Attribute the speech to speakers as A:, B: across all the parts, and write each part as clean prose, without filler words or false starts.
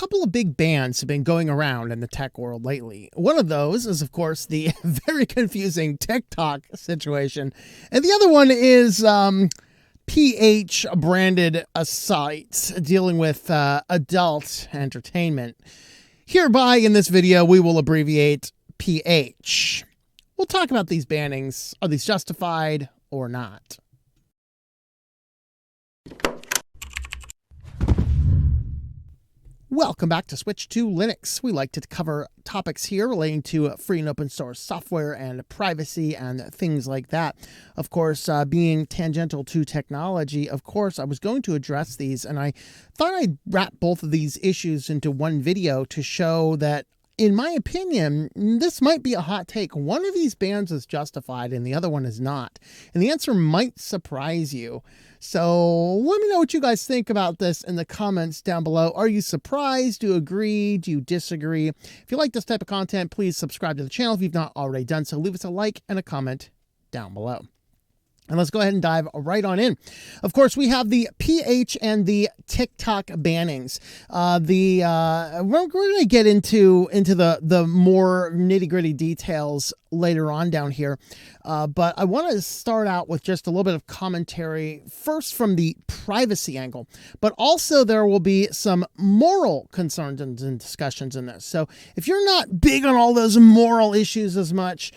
A: couple of big bans have been going around in the tech world lately. One of those is, of course, the very confusing TikTok situation. And the other one is PH branded sites dealing with adult entertainment. Hereby, in this video, we will abbreviate PH. We'll talk about these bannings. Are these justified or not? Welcome back to Switch to Linux. We like to cover topics here relating to free and open source software and privacy and things like that. Of course, being tangential to technology, of course, I was going to address these, and I thought I'd wrap both of these issues into one video to show that, in my opinion, this might be a hot take. One of these bans is justified and the other one is not. And the answer might surprise you. So let me know what you guys think about this in the comments down below. Are you surprised? Do you agree? Do you disagree? If you like this type of content, please subscribe to the channel if you've not already done so. Leave us a like and a comment down below. And let's go ahead and dive right on in. Of course, we have the PH and the TikTok bannings. We're going to get into the more nitty-gritty details later on down here. But I want to start out with just a little bit of commentary, first from the privacy angle, but also there will be some moral concerns and discussions in this. So if you're not big on all those moral issues as much,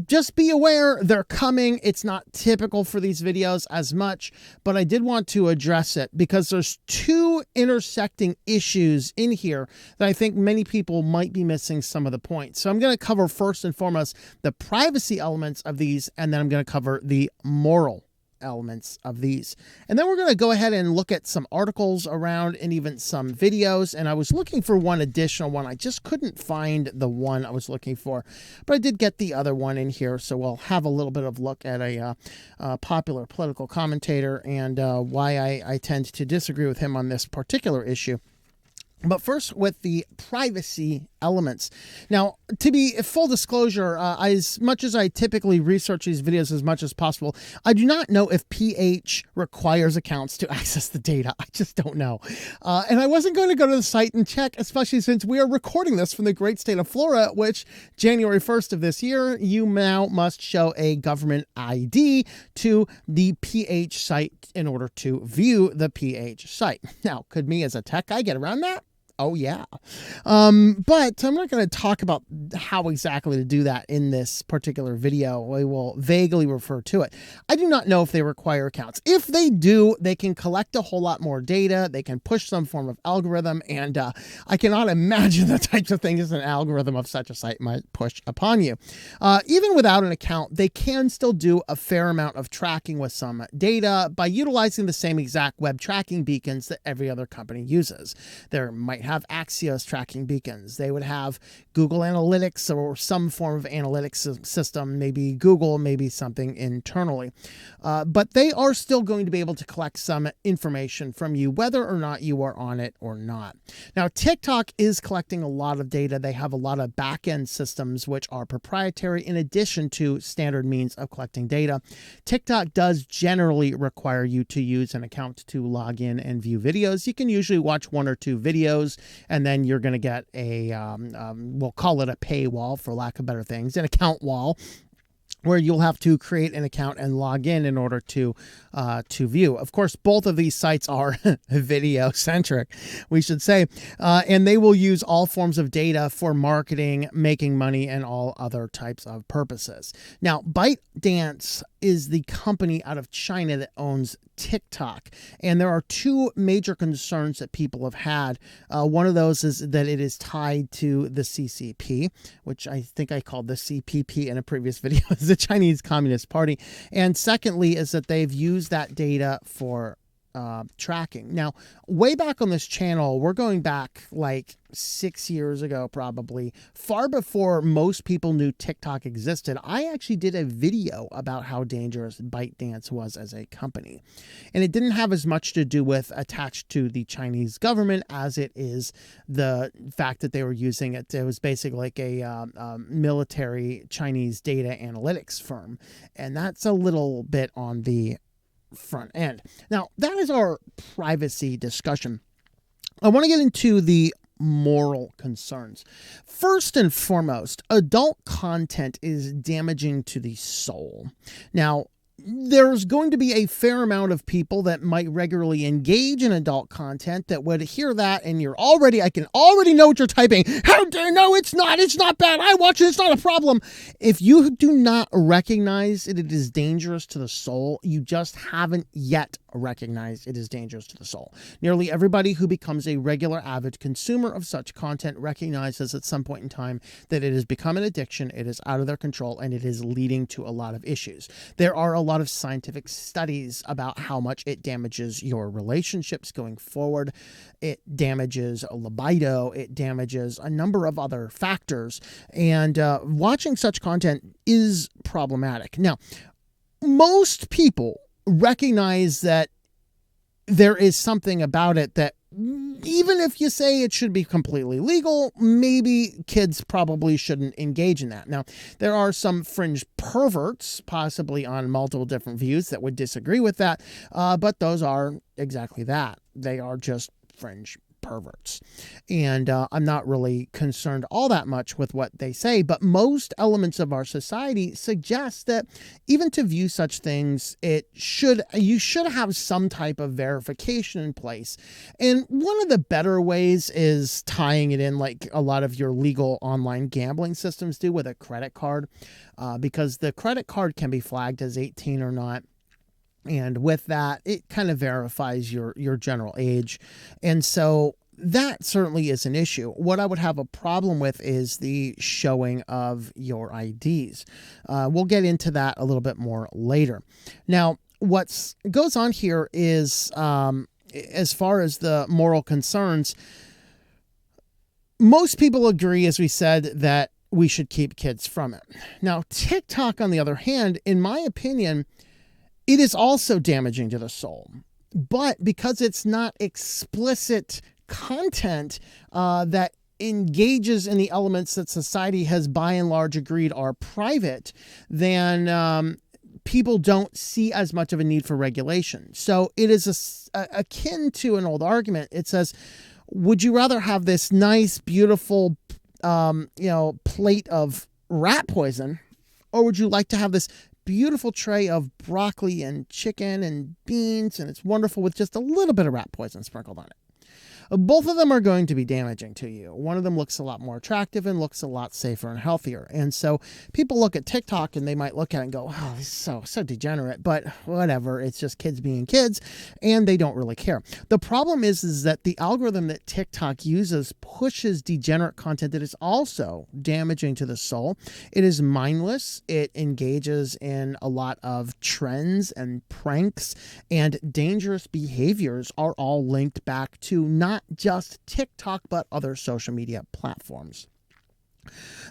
A: just be aware they're coming. It's not typical for these videos as much, but I did want to address it because there's two intersecting issues in here that I think many people might be missing some of the points. So I'm going to cover first and foremost the privacy elements of these, and then I'm going to cover the moral elements of these. And then we're going to go ahead and look at some articles around and even some videos. And I was looking for one additional one. I just couldn't find the one I was looking for, but I did get the other one in here. So we'll have a little bit of look at a popular political commentator and why I tend to disagree with him on this particular issue. But first, with the privacy elements. Now, to be full disclosure, as much as I typically research these videos as much as possible, I do not know if PH requires accounts to access the data. I just don't know. And I wasn't going to go to the site and check, especially since we are recording this from the great state of Florida, which January 1st of this year, you now must show a government ID to the PH site in order to view the PH site. Now, could me as a tech guy get around that? Oh, yeah. But I'm not going to talk about how exactly to do that in this particular video. We will vaguely refer to it. I do not know if they require accounts. If they do, they can collect a whole lot more data. They can push some form of algorithm. And I cannot imagine the types of things an algorithm of such a site might push upon you. Even without an account, they can still do a fair amount of tracking with some data by utilizing the same exact web tracking beacons that every other company uses. There might have Axios tracking beacons. They would have Google Analytics or some form of analytics system, maybe Google, maybe something internally. But they are still going to be able to collect some information from you, whether or not you are on it or not. Now, TikTok is collecting a lot of data. They have a lot of back-end systems which are proprietary in addition to standard means of collecting data. TikTok does generally require you to use an account to log in and view videos. You can usually watch one or two videos, and then you're going to get a, we'll call it a paywall for lack of better things, an account wall, where you'll have to create an account and log in order to view. Of course, both of these sites are video centric, we should say, and they will use all forms of data for marketing, making money, and all other types of purposes. Now, ByteDance is the company out of China that owns TikTok, and there are two major concerns that people have had. One of those is that it is tied to the CCP, which I think I called the CPP in a previous video, the Chinese Communist Party. And secondly is that they've used that data for tracking. Now, way back on this channel, we're going back like 6 years ago, probably far before most people knew TikTok existed. I actually did a video about how dangerous ByteDance was as a company. And it didn't have as much to do with attached to the Chinese government as it is the fact that they were using it. It was basically like a military Chinese data analytics firm. And that's a little bit on the front end. Now, that is our privacy discussion. I want to get into the moral concerns. First and foremost, adult content is damaging to the soul. Now, there's going to be a fair amount of people that might regularly engage in adult content that would hear that, and I can already know what you're typing. How dare, no, it's not bad. I watch it. It's not a problem. If you do not recognize it is dangerous to the soul, you just haven't yet recognized it is dangerous to the soul. Nearly everybody who becomes a regular avid consumer of such content recognizes at some point in time that it has become an addiction, it is out of their control, and it is leading to a lot of issues. There are a lot of scientific studies about how much it damages your relationships going forward. It damages libido. It damages a number of other factors. And watching such content is problematic. Now, most people recognize that there is something about it that, even if you say it should be completely legal, maybe kids probably shouldn't engage in that. Now, there are some fringe perverts, possibly on multiple different views, that would disagree with that, but those are exactly that. They are just fringe perverts. And I'm not really concerned all that much with what they say, but most elements of our society suggest that even to view such things, you should have some type of verification in place. And one of the better ways is tying it in like a lot of your legal online gambling systems do with a credit card, because the credit card can be flagged as 18 or not. And with that, it kind of verifies your general age. And so that certainly is an issue. What I would have a problem with is the showing of your IDs. We'll get into that a little bit more later. Now, what goes on here is, as far as the moral concerns, most people agree, as we said, that we should keep kids from it. Now, TikTok, on the other hand, in my opinion, it is also damaging to the soul, but because it's not explicit content that engages in the elements that society has by and large agreed are private, then people don't see as much of a need for regulation. So it is akin to an old argument. It says, would you rather have this nice, beautiful, plate of rat poison, or would you like to have this beautiful tray of broccoli and chicken and beans, and it's wonderful with just a little bit of rat poison sprinkled on it? Both of them are going to be damaging to you. One of them looks a lot more attractive and looks a lot safer and healthier. And so people look at TikTok and they might look at it and go, oh, this is so degenerate, but whatever. It's just kids being kids, and they don't really care. The problem is that the algorithm that TikTok uses pushes degenerate content that is also damaging to the soul. It is mindless. It engages in a lot of trends and pranks, and dangerous behaviors are all linked back to not just TikTok, but other social media platforms.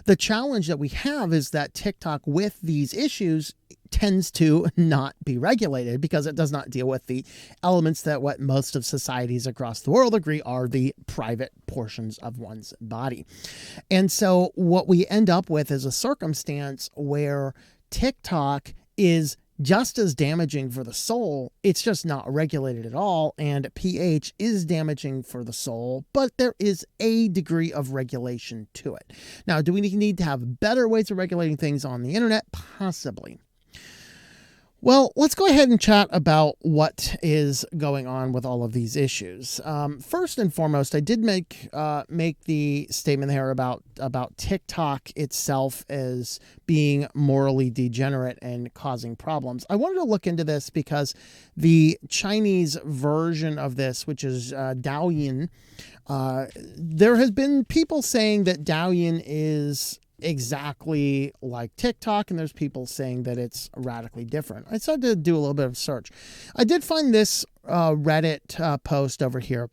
A: The challenge that we have is that TikTok, with these issues, tends to not be regulated because it does not deal with the elements that what most of societies across the world agree are the private portions of one's body. And so what we end up with is a circumstance where TikTok is just as damaging for the soul. It's just not regulated at all, and pH is damaging for the soul, but there is a degree of regulation to it. Now, do we need to have better ways of regulating things on the internet? Possibly. Well, let's go ahead and chat about what is going on with all of these issues. First and foremost, I did make the statement there about TikTok itself as being morally degenerate and causing problems. I wanted to look into this because the Chinese version of this, which is Douyin, there has been people saying that Douyin is exactly like TikTok, and there's people saying that it's radically different. I decided to do a little bit of search. I did find this Reddit post over here.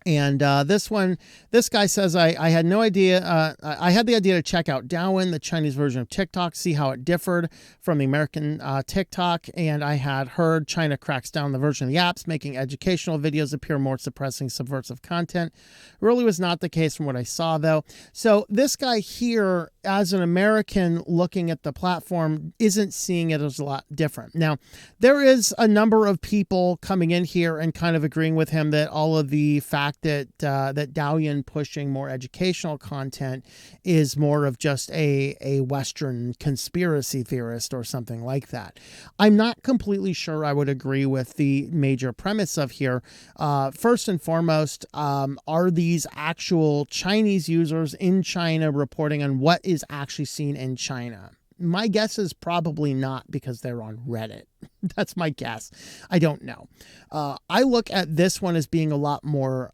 A: And this guy says, I had no idea. I had the idea to check out Douyin, the Chinese version of TikTok, see how it differed from the American TikTok. And I had heard China cracks down the version of the apps, making educational videos appear more suppressing subversive content. Really was not the case from what I saw, though. So this guy here, as an American looking at the platform, isn't seeing it as a lot different. Now, there is a number of people coming in here and kind of agreeing with him that all of the facts fact that that Douyin pushing more educational content is more of just a Western conspiracy theorist or something like that. I'm not completely sure I would agree with the major premise of here. First and foremost, are these actual Chinese users in China reporting on what is actually seen in China? My guess is probably not, because they're on Reddit. That's my guess. I don't know. I look at this one as being a lot more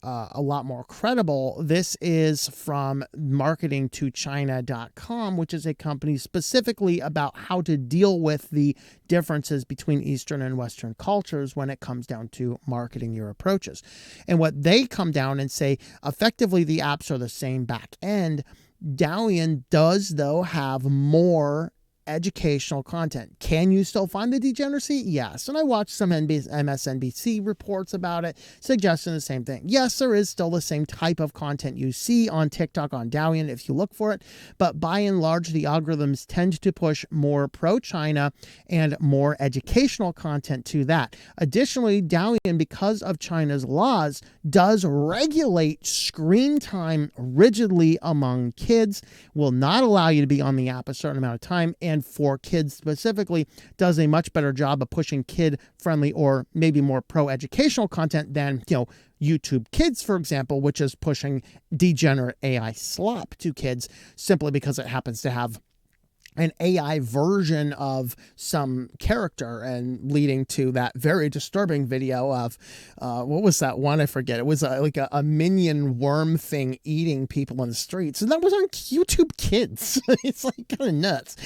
A: credible. This is from marketingtochina.com, which is a company specifically about how to deal with the differences between Eastern and Western cultures when it comes down to marketing your approaches. And what they come down and say, effectively, the apps are the same back end. Douyin does, though, have more educational content. Can you still find the degeneracy? Yes. And I watched some MSNBC reports about it, suggesting the same thing. Yes, there is still the same type of content you see on TikTok on Douyin if you look for it, but by and large, the algorithms tend to push more pro-China and more educational content to that. Additionally, Douyin, because of China's laws, does regulate screen time rigidly among kids, will not allow you to be on the app a certain amount of time, and for kids specifically, does a much better job of pushing kid-friendly or maybe more pro-educational content than, YouTube Kids, for example, which is pushing degenerate AI slop to kids simply because it happens to have an AI version of some character, and leading to that very disturbing video of, what was that one? I forget. It was like a minion worm thing eating people on the streets. And that was on YouTube Kids. It's like kind of nuts.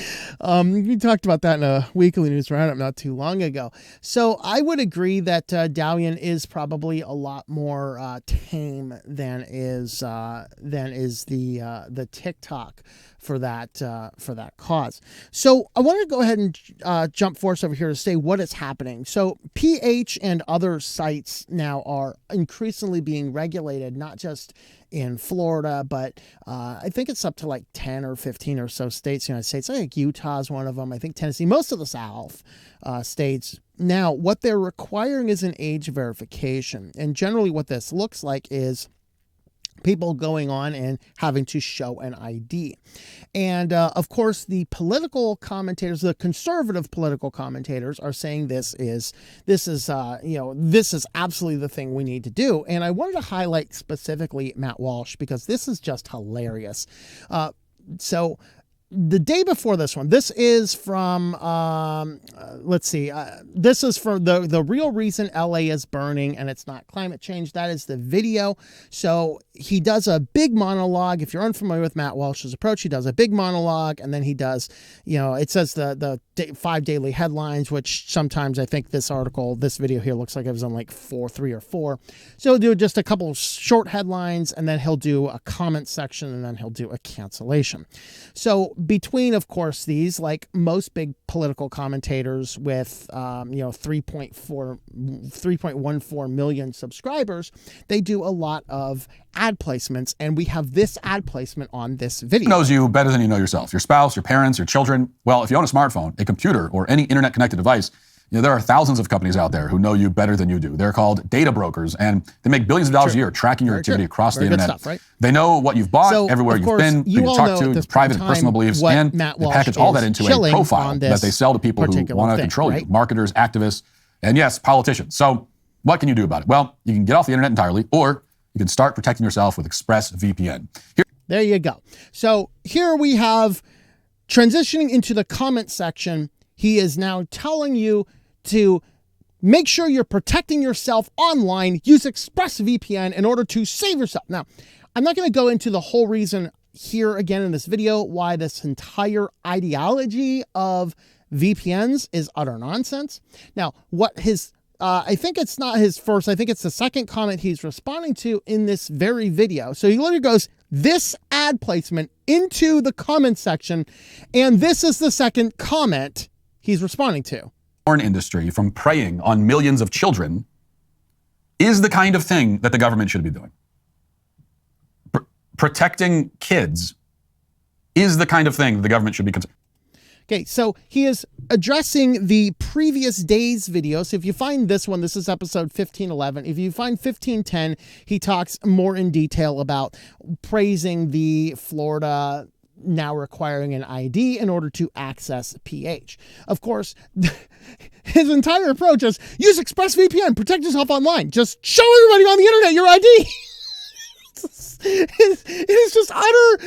A: We talked about that in a weekly news roundup not too long ago. So I would agree that Douyin is probably a lot more tame than is the TikTok for that cause. So I want to go ahead and jump force over here to say what is happening. So PH and other sites now are increasingly being regulated, not just in Florida, but I think it's up to like 10 or 15 or so states in the United States. I think Utah is one of them. I think Tennessee, most of the South states. Now, what they're requiring is an age verification. And generally what this looks like is people going on and having to show an ID. And of course, the political commentators, the conservative political commentators, are saying this is absolutely the thing we need to do. And I wanted to highlight specifically Matt Walsh, because this is just hilarious. So the day before this one, this is from, this is for the real reason LA is burning and it's not climate change. That is the video. So he does a big monologue. If you're unfamiliar with Matt Walsh's approach, he does a big monologue, and then he does, it says the 5 daily headlines, which sometimes I think this video here looks like it was on like 3 or 4. So he'll do just a couple of short headlines, and then he'll do a comment section, and then he'll do a cancellation. So between, of course, these, like most big political commentators with, 3.14 million subscribers, they do a lot of ad placements, and we have this ad placement on this video.
B: Who knows you better than you know yourself? Your spouse, your parents, your children. Well, if you own a smartphone, a computer, or any internet-connected device, there are thousands of companies out there who know you better than you do. They're called data brokers, and they make billions of dollars a year tracking your activity across the internet.
A: Stuff, right?
B: They know what you've bought, everywhere you've been, who you've talked to, your private and personal beliefs, and they package all that into a profile that they sell to people who want to control you, marketers, activists, and yes, politicians. So what can you do about it? Well, you can get off the internet entirely, or you can start protecting yourself with ExpressVPN.
A: There you go. So here we have, transitioning into the comment section, he is now telling you to make sure you're protecting yourself online. Use ExpressVPN in order to save yourself. Now, I'm not going to go into the whole reason here again in this video why this entire ideology of VPNs is utter nonsense. Now, what his I think it's not his first, I think it's the second comment he's responding to in this very video. So he literally goes, this ad placement into the comment section, and this is the second comment he's responding to.
B: Porn industry from preying on millions of children is the kind of thing that the government should be doing. Protecting kids is the kind of thing the government should be concerned.
A: Okay, so he is addressing the previous day's video. So if you find this one, this is episode 1511. If you find 1510, he talks more in detail about praising the Florida now requiring an ID in order to access PH. Of course, his entire approach is use ExpressVPN, protect yourself online. Just show everybody on the internet your ID. It is just utter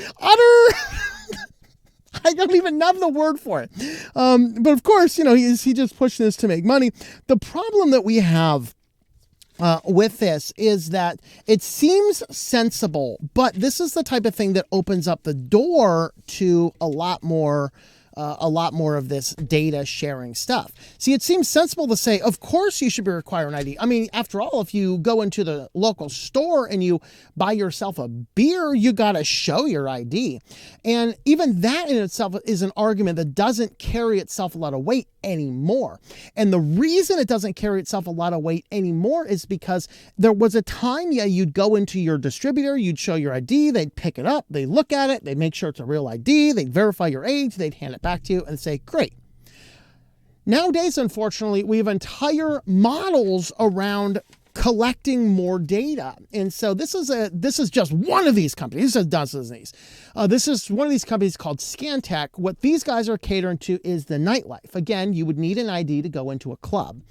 A: I don't even know the word for it. But of course, he just pushing this to make money. The problem that we have with this is that it seems sensible, but this is the type of thing that opens up the door to a lot more of this data sharing stuff. See, it seems sensible to say, of course you should be requiring ID. I mean, after all, if you go into the local store and you buy yourself a beer, you got to show your ID. And even that in itself is an argument that doesn't carry itself a lot of weight anymore. And the reason it doesn't carry itself a lot of weight anymore is because there was a time, you'd go into your distributor, you'd show your ID, they'd pick it up, they'd look at it, they'd make sure it's a real ID, they'd verify your age, they'd hand it back to you and say, great. Nowadays, unfortunately, we have entire models around collecting more data. And so this is just one of these companies. This is dozens of these. This is one of these companies called Scantech. What these guys are catering to is the nightlife. Again, you would need an ID to go into a club.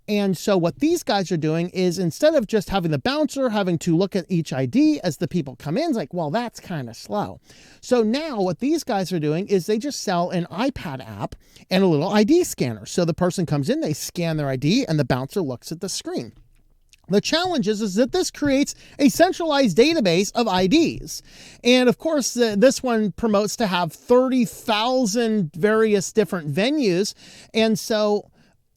A: And so what these guys are doing is instead of just having the bouncer having to look at each ID as the people come in, it's like, well, that's kind of slow. So now what these guys are doing is they just sell an iPad app and a little ID scanner. So the person comes in, they scan their ID, and the bouncer looks at the screen. The challenge is that this creates a centralized database of IDs. And of course, this one promotes to have 30,000 various different venues. And so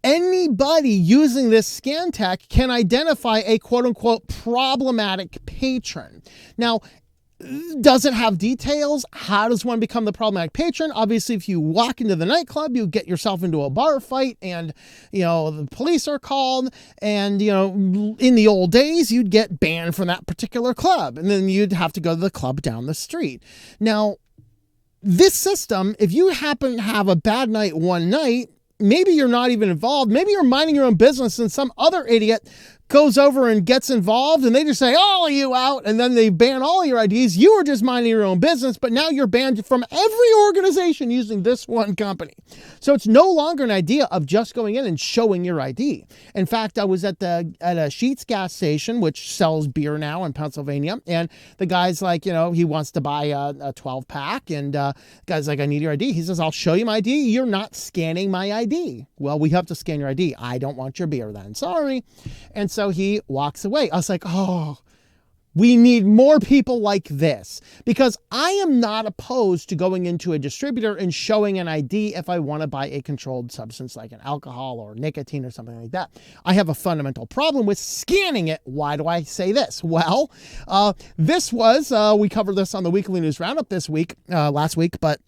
A: anybody using this Scantech can identify a quote-unquote problematic patron. Now, does it have details? How does one become the problematic patron? Obviously, if you walk into the nightclub, you get yourself into a bar fight and, the police are called. And, in the old days, you'd get banned from that particular club. And then you'd have to go to the club down the street. Now, this system, if you happen to have a bad night one night, maybe you're not even involved. Maybe you're minding your own business and some other idiot goes over and gets involved and they just say, all of you out, and then they ban all your IDs. You were just minding your own business, but now you're banned from every organization using this one company. So it's no longer an idea of just going in and showing your ID. In fact, I was at a Sheetz gas station, which sells beer now in Pennsylvania, and the guy's like, he wants to buy a 12-pack, and the guy's like, I need your ID. He says, I'll show you my ID. You're not scanning my ID. Well, we have to scan your ID. I don't want your beer then. Sorry. And so he walks away. I was like, oh, we need more people like this, because I am not opposed to going into a distributor and showing an ID if I want to buy a controlled substance like an alcohol or nicotine or something like that. I have a fundamental problem with scanning it. Why do I say this? Well, we covered this on the Weekly News Roundup last week, but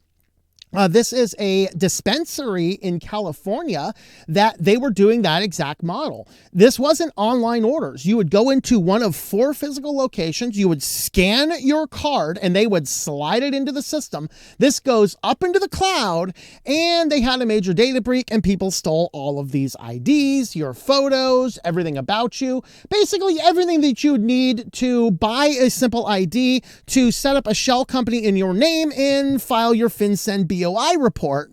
A: this is a dispensary in California that they were doing that exact model. This wasn't online orders. You would go into one of 4 physical locations. You would scan your card and they would slide it into the system. This goes up into the cloud, and they had a major data breach and people stole all of these IDs, your photos, everything about you, basically everything that you would need to buy a simple ID, to set up a shell company in your name and file your FinCEN BOI report,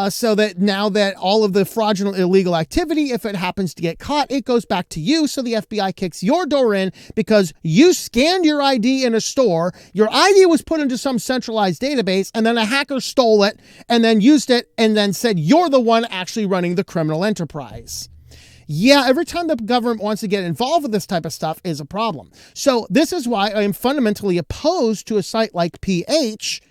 A: so that now that all of the fraudulent illegal activity, if it happens to get caught, it goes back to you. So the FBI kicks your door in because you scanned your ID in a store. Your ID was put into some centralized database, and then a hacker stole it and then used it and then said you're the one actually running the criminal enterprise. Yeah, every time the government wants to get involved with this type of stuff is a problem. So this is why I am fundamentally opposed to a site like PH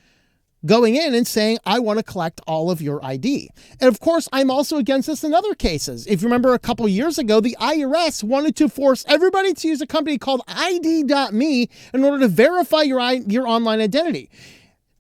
A: going in and saying, I want to collect all of your ID. And of course, I'm also against this in other cases. If you remember a couple years ago, the IRS wanted to force everybody to use a company called ID.me in order to verify your online identity.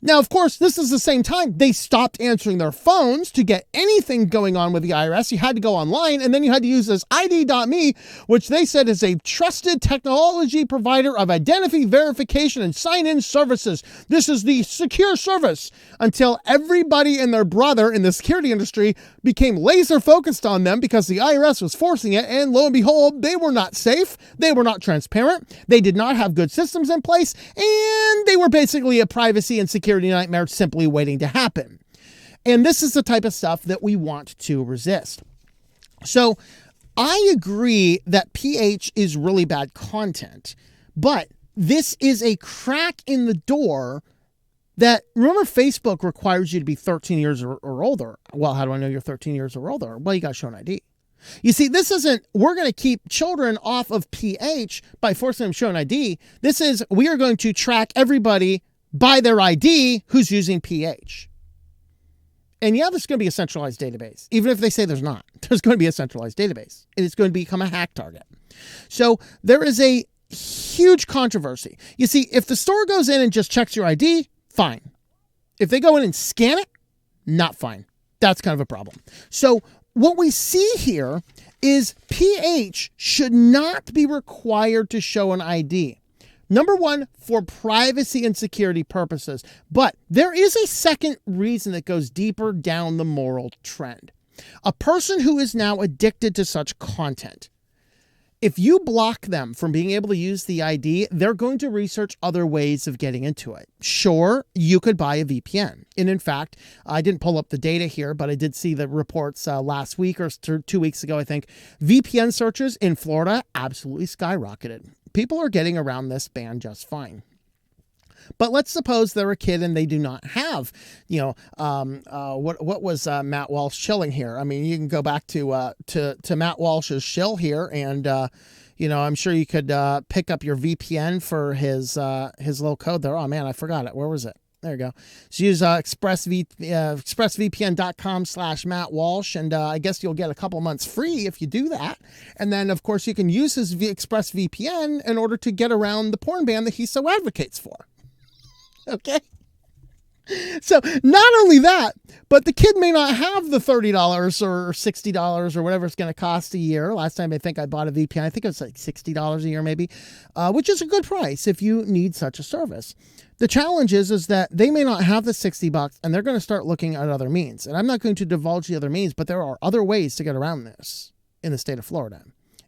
A: Now, of course, this is the same time they stopped answering their phones to get anything going on with the IRS. You had to go online, and then you had to use this ID.me, which they said is a trusted technology provider of identity verification and sign-in services. This is the secure service, until everybody and their brother in the security industry became laser focused on them because the IRS was forcing it, and lo and behold, they were not safe, they were not transparent, they did not have good systems in place, and they were basically a privacy and security nightmare simply waiting to happen. And this is the type of stuff that we want to resist. So I agree that PH is really bad content, but this is a crack in the door that, remember, Facebook requires you to be 13 years or older. Well, how do I know you're 13 years or older? Well, you got to show an ID. You see, this isn't, we're going to keep children off of PH by forcing them to show an ID. This is, we are going to track everybody by their ID who's using PH. And yeah, there's going to be a centralized database. Even if they say there's not, there's going to be a centralized database. And it's going to become a hack target. So there is a huge controversy. You see, if the store goes in and just checks your ID, fine. If they go in and scan it, not fine. That's kind of a problem. So what we see here is PH should not be required to show an ID. Number one, for privacy and security purposes. But there is a second reason that goes deeper down the moral trend. A person who is now addicted to such content, if you block them from being able to use the ID, they're going to research other ways of getting into it. Sure, you could buy a VPN. And in fact, I didn't pull up the data here, but I did see the reports last week or 2 weeks ago, I think. VPN searches in Florida absolutely skyrocketed. People are getting around this ban just fine. But let's suppose they're a kid and they do not have, what was Matt Walsh chilling here? I mean, you can go back to Matt Walsh's shill here, and I'm sure you could pick up your VPN for his little code there. Oh man, I forgot it. Where was it? There you go. So use expressvpn.com/Matt Walsh, and I guess you'll get a couple months free if you do that. And then, of course, you can use his ExpressVPN in order to get around the porn ban that he so advocates for. Okay? So not only that, but the kid may not have the $30 or $60 or whatever it's going to cost a year. Last time I think I bought a VPN, I think it was like $60 a year maybe, which is a good price if you need such a service. The challenge is that they may not have the $60 and they're going to start looking at other means. And I'm not going to divulge the other means, but there are other ways to get around this in the state of Florida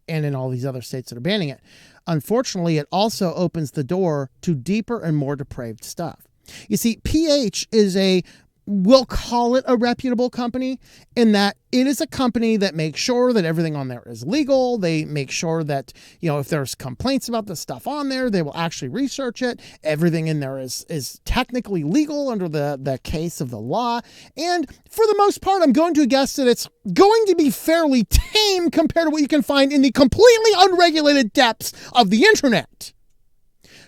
A: and in all these other states that are banning it. Unfortunately, it also opens the door to deeper and more depraved stuff. You see, PH is we'll call it a reputable company in that it is a company that makes sure that everything on there is legal. They make sure that, if there's complaints about the stuff on there, they will actually research it. Everything in there is technically legal under the case of the law. And for the most part, I'm going to guess that it's going to be fairly tame compared to what you can find in the completely unregulated depths of the internet.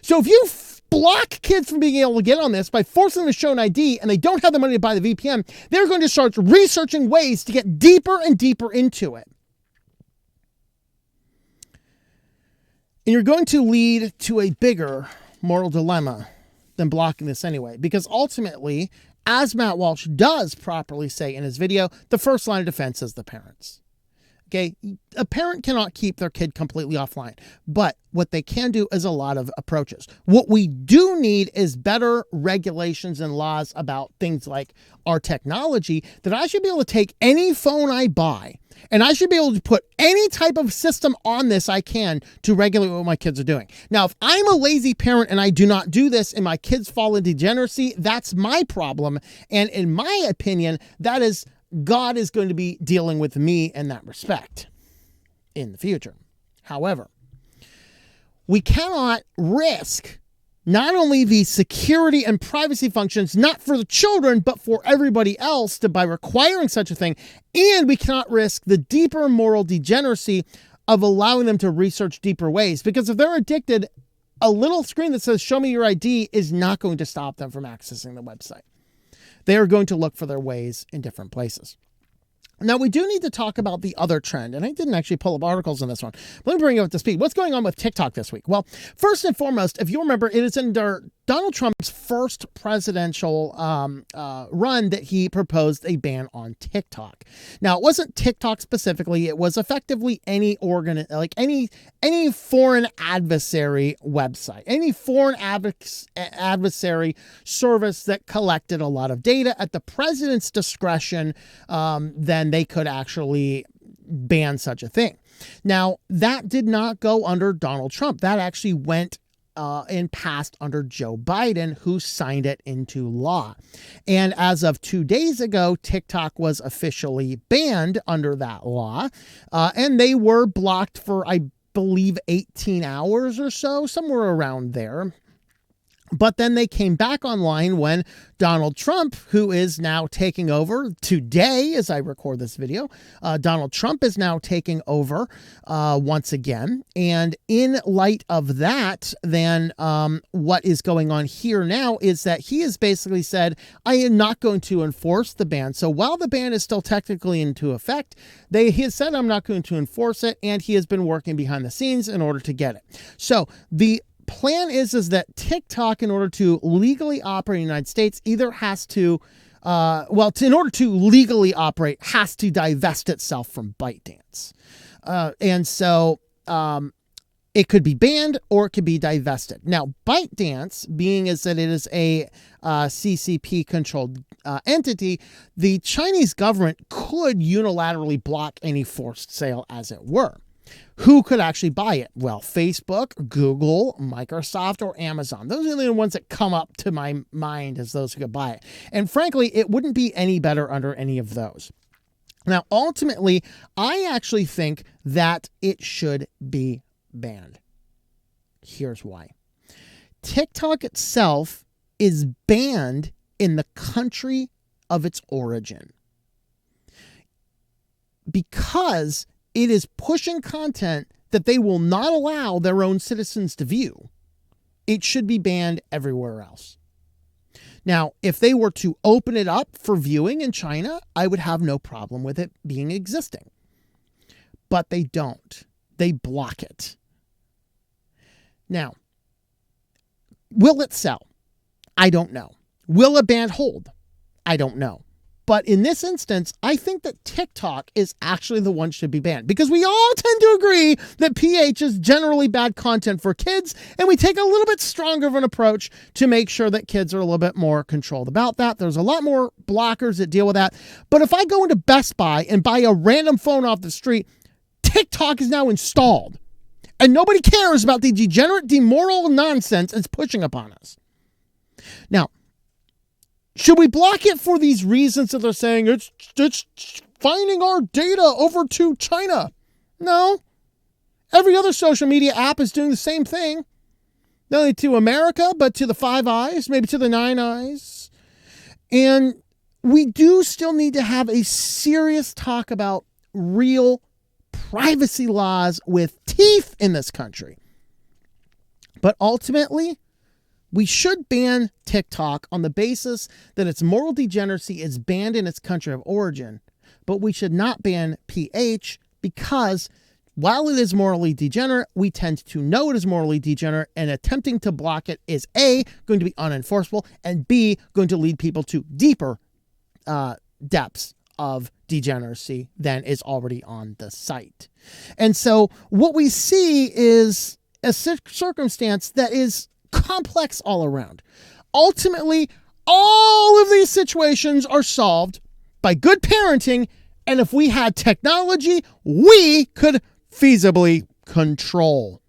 A: So if you block kids from being able to get on this by forcing them to show an ID and they don't have the money to buy the VPN, they're going to start researching ways to get deeper and deeper into it. And you're going to lead to a bigger moral dilemma than blocking this anyway, because ultimately, as Matt Walsh does properly say in his video, the first line of defense is the parents. Okay, a parent cannot keep their kid completely offline, but what they can do is a lot of approaches. What we do need is better regulations and laws about things like our technology, that I should be able to take any phone I buy and I should be able to put any type of system on this I can to regulate what my kids are doing. Now, if I'm a lazy parent and I do not do this and my kids fall into degeneracy, that's my problem. And in my opinion, that is God is going to be dealing with me in that respect in the future. However, we cannot risk not only the security and privacy functions, not for the children, but for everybody else by requiring such a thing. And we cannot risk the deeper moral degeneracy of allowing them to research deeper ways. Because if they're addicted, a little screen that says, show me your ID, is not going to stop them from accessing the website. They are going to look for their ways in different places. Now, we do need to talk about the other trend, and I didn't actually pull up articles on this one. Let me bring you up to speed. What's going on with TikTok this week? Well, first and foremost, if you remember, it is under Donald Trump's first presidential run that he proposed a ban on TikTok. Now, it wasn't TikTok specifically. It was effectively any foreign adversary website, any foreign adversary service that collected a lot of data at the president's discretion. Then they could actually ban such a thing. Now, that did not go under Donald Trump. That actually went and passed under Joe Biden, who signed it into law. And as of 2 days ago, TikTok was officially banned under that law. And they were blocked for, I believe, 18 hours or so, somewhere around there. But then they came back online when Donald Trump, who is now taking over today, as I record this video, Donald Trump is now taking over once again. And in light of that, then what is going on here now is that he has basically said, I am not going to enforce the ban. So while the ban is still technically into effect, he has said, I'm not going to enforce it. And he has been working behind the scenes in order to get it. So the plan is that TikTok, in order to legally operate in the United States, either has to, in order to legally operate, has to divest itself from ByteDance. And so it could be banned or it could be divested. Now, ByteDance, being as that it is a CCP-controlled entity, the Chinese government could unilaterally block any forced sale, as it were. Who could actually buy it? Well, Facebook, Google, Microsoft, or Amazon. Those are the ones that come up to my mind as those who could buy it. And frankly, it wouldn't be any better under any of those. Now, ultimately, I actually think that it should be banned. Here's why. TikTok itself is banned in the country of its origin because it is pushing content that they will not allow their own citizens to view. It should be banned everywhere else. Now, if they were to open it up for viewing in China, I would have no problem with it being existing. But they don't. They block it. Now, will it sell? I don't know. Will a ban hold? I don't know. But in this instance, I think that TikTok is actually the one that should be banned because we all tend to agree that PH is generally bad content for kids, and we take a little bit stronger of an approach to make sure that kids are a little bit more controlled about that. There's a lot more blockers that deal with that. But if I go into Best Buy and buy a random phone off the street, TikTok is now installed, and nobody cares about the degenerate, demoral nonsense it's pushing upon us. Now, should we block it for these reasons that they're saying it's finding our data over to China? No. Every other social media app is doing the same thing. Not only to America, but to the Five Eyes, maybe to the Nine Eyes. And we do still need to have a serious talk about real privacy laws with teeth in this country. But ultimately, we should ban TikTok on the basis that its moral degeneracy is banned in its country of origin, but we should not ban PH because while it is morally degenerate, we tend to know it is morally degenerate, and attempting to block it is A, going to be unenforceable, and B, going to lead people to deeper depths of degeneracy than is already on the site. And so what we see is a circumstance that is complex all around. Ultimately, all of these situations are solved by good parenting, and if we had technology, we could feasibly control.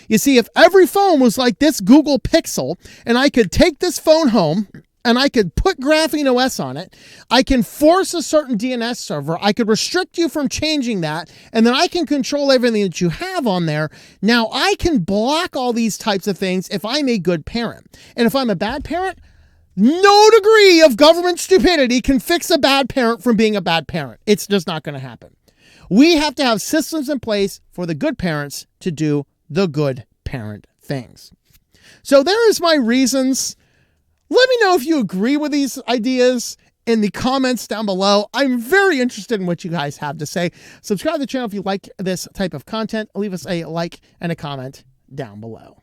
A: You see, if every phone was like this Google Pixel, and I could take this phone home, and I could put Graphene OS on it, I can force a certain DNS server, I could restrict you from changing that, and then I can control everything that you have on there. Now I can block all these types of things if I'm a good parent. And if I'm a bad parent, no degree of government stupidity can fix a bad parent from being a bad parent. It's just not going to happen. We have to have systems in place for the good parents to do the good parent things. So there is my reasons. Let me know if you agree with these ideas in the comments down below. I'm very interested in what you guys have to say. Subscribe to the channel if you like this type of content. Leave us a like and a comment down below.